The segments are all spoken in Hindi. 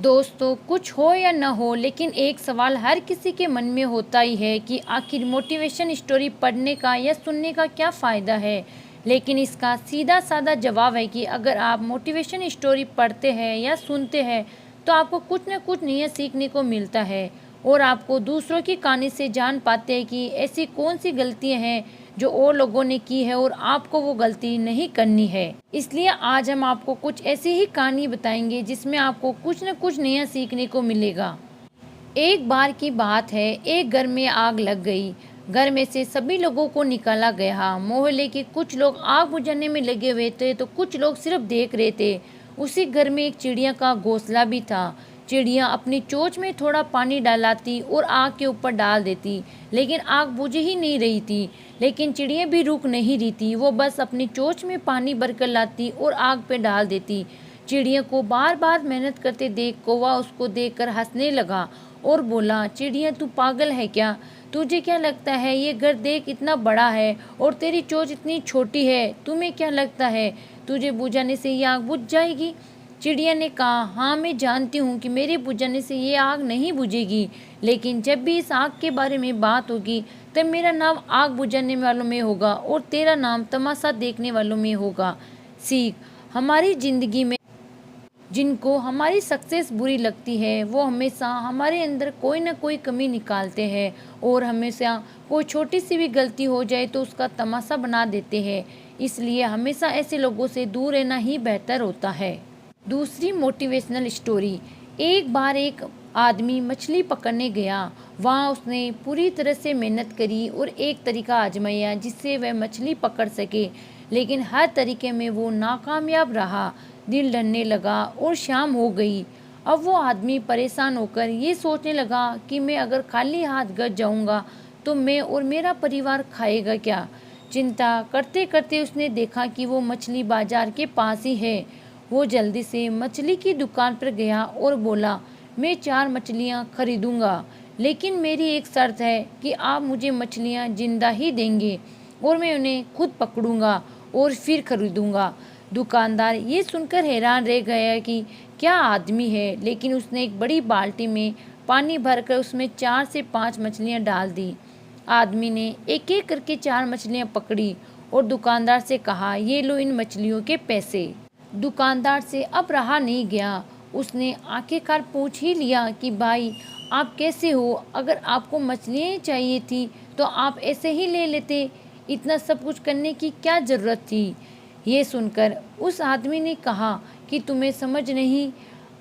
दोस्तों, कुछ हो या न हो लेकिन एक सवाल हर किसी के मन में होता ही है कि आखिर मोटिवेशन स्टोरी पढ़ने का या सुनने का क्या फ़ायदा है। लेकिन इसका सीधा साधा जवाब है कि अगर आप मोटिवेशन स्टोरी पढ़ते हैं या सुनते हैं तो आपको कुछ न कुछ नया सीखने को मिलता है और आपको दूसरों की कहानी से जान पाते हैं कि ऐसी कौन सी गलतियां हैं जो और लोगों ने की है और आपको वो गलती नहीं करनी है। इसलिए आज हम आपको कुछ ऐसी ही कहानी बताएंगे जिसमें आपको कुछ न कुछ नया सीखने को मिलेगा। एक बार की बात है, एक घर में आग लग गई। घर में से सभी लोगों को निकाला गया। मोहल्ले के कुछ लोग आग बुझाने में लगे हुए थे तो कुछ लोग सिर्फ देख रहे थे। उसी घर में एक चिड़िया का घोंसला भी था। चिड़िया अपनी चोंच में थोड़ा पानी डालाती और आग के ऊपर डाल देती, लेकिन आग बुझ ही नहीं रही थी। लेकिन चिड़िया भी रुक नहीं रही थी, वो बस अपनी चोंच में पानी भरकर लाती और आग पे डाल देती। चिड़िया को बार बार मेहनत करते देख कौवा उसको देखकर हंसने लगा और बोला, चिड़िया तू पागल है क्या? तुझे क्या लगता है ये घर देख इतना बड़ा है और तेरी चोंच इतनी छोटी है, तुम्हें क्या लगता है तुझे बुझाने से ये आग बुझ जाएगी? चिड़िया ने कहा, हाँ मैं जानती हूँ कि मेरे बुझाने से ये आग नहीं बुझेगी, लेकिन जब भी इस आग के बारे में बात होगी तब मेरा नाम आग बुझाने वालों में होगा और तेरा नाम तमाशा देखने वालों में होगा। सीख, हमारी ज़िंदगी में जिनको हमारी सक्सेस बुरी लगती है वो हमेशा हमारे अंदर कोई ना कोई कमी निकालते हैं और हमेशा कोई छोटी सी भी गलती हो जाए तो उसका तमाशा बना देते हैं। इसलिए हमेशा ऐसे लोगों से दूर रहना ही बेहतर होता है। दूसरी मोटिवेशनल स्टोरी। एक बार एक आदमी मछली पकड़ने गया। वहाँ उसने पूरी तरह से मेहनत करी और एक तरीका आजमाया जिससे वह मछली पकड़ सके, लेकिन हर तरीके में वो नाकामयाब रहा। दिन ढलने लगा और शाम हो गई। अब वो आदमी परेशान होकर ये सोचने लगा कि मैं अगर खाली हाथ घर जाऊंगा तो मैं और मेरा परिवार खाएगा क्या। चिंता करते करते उसने देखा कि वो मछली बाजार के पास ही है। वो जल्दी से मछली की दुकान पर गया और बोला, मैं 4 मछलियाँ खरीदूंगा, लेकिन मेरी एक शर्त है कि आप मुझे मछलियाँ जिंदा ही देंगे और मैं उन्हें खुद पकड़ूंगा और फिर खरीदूंगा। दुकानदार ये सुनकर हैरान रह गया कि क्या आदमी है, लेकिन उसने एक बड़ी बाल्टी में पानी भरकर उसमें 4 से 5 मछलियाँ डाल दी। आदमी ने एक एक करके 4 मछलियाँ पकड़ी और दुकानदार से कहा, ये लो इन मछलियों के पैसे। दुकानदार से अब रहा नहीं गया। उसने आखिरकार पूछ ही लिया कि भाई आप कैसे हो? अगर आपको मछलियाँ चाहिए थी तो आप ऐसे ही ले लेते, इतना सब कुछ करने की क्या ज़रूरत थी? ये सुनकर उस आदमी ने कहा कि तुम्हें समझ नहीं,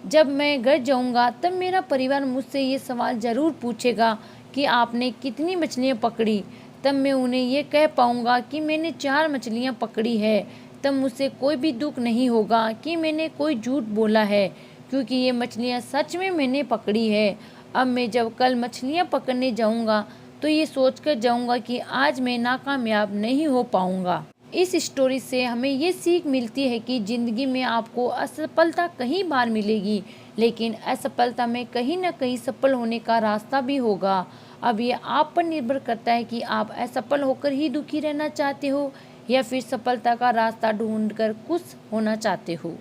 जब मैं घर जाऊंगा तब मेरा परिवार मुझसे ये सवाल ज़रूर पूछेगा कि आपने कितनी मछलियाँ पकड़ी। तब मैं उन्हें ये कह पाऊंगा कि मैंने 4 मछलियाँ पकड़ी है। तब मुझसे कोई भी दुख नहीं होगा कि मैंने कोई झूठ बोला है, क्योंकि ये मछलियाँ सच में मैंने पकड़ी है। अब मैं जब कल मछलियाँ पकड़ने जाऊंगा तो ये सोचकर जाऊंगा कि आज मैं नाकामयाब नहीं हो पाऊंगा। इस स्टोरी से हमें ये सीख मिलती है कि ज़िंदगी में आपको असफलता कहीं बार मिलेगी, लेकिन असफलता में कहीं ना कहीं सफल होने का रास्ता भी होगा। अब ये आप पर निर्भर करता है कि आप असफल होकर ही दुखी रहना चाहते हो या फिर सफलता का रास्ता ढूंढकर खुश होना चाहते हो।